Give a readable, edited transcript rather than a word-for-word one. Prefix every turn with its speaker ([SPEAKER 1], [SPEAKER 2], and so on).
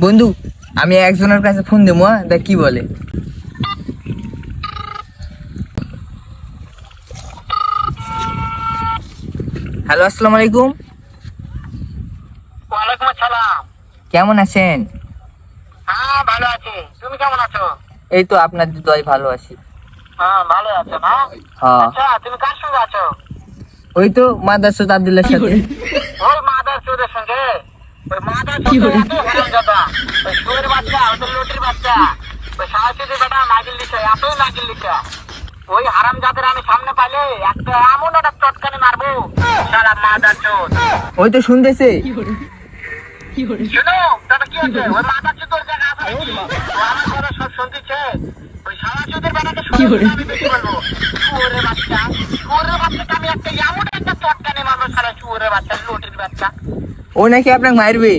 [SPEAKER 1] বন্ধু, আমি একজনের কাছে ফোন দেবো, দেখ কি বলে। হ্যালো, আসসালামু আলাইকুম।
[SPEAKER 2] ওয়ালাইকুম আসসালাম।
[SPEAKER 1] কেমন আছেন?
[SPEAKER 2] হ্যাঁ, ভালো আছি। তুমি কেমন আছো?
[SPEAKER 1] এই তো আপনার দোয়ায় ভালো আছি।
[SPEAKER 2] হ্যাঁ, ভালো আছো না?
[SPEAKER 1] হ্যাঁ,
[SPEAKER 2] আচ্ছা, তুমি কার সঙ্গে আছো?
[SPEAKER 1] ওই তো মাদারসুদ আব্দুল্লাহর সাথে।
[SPEAKER 2] ওই মাদার চোদের সঙ্গে? ওই মাদার চোদের এত হারামজাদা, ওই শুয়োরের বাচ্চা, ওই তো লটির বাচ্চা, ওই সাহসীদের বেটা নাগিল দিচ্ছে, এতই নাগিল দিচ্ছে। ওই হারামজাদের আমি সামনে পাইলে একটা এমন একটা চটকানি মারবো, শালা মাদার চোদ।
[SPEAKER 1] ওই তো শুনতেছে।
[SPEAKER 2] শুনো, তবে কি হচ্ছে? ওই মাদার চোদের জায়গা আছে নাকি? ও আমার কথা সব শুনতেছে। ওই সাহসীদের বেটাকে শুনে আমি বেশি বলবো। শুয়োরের বাচ্চা, শুয়োরের বাচ্চাকে আমি একটা এমন একটা চটকানি মারবো, শালা শুয়োরের বাচ্চা, লটির বাচ্চা।
[SPEAKER 1] ও নাকি আপনাকে মারবে।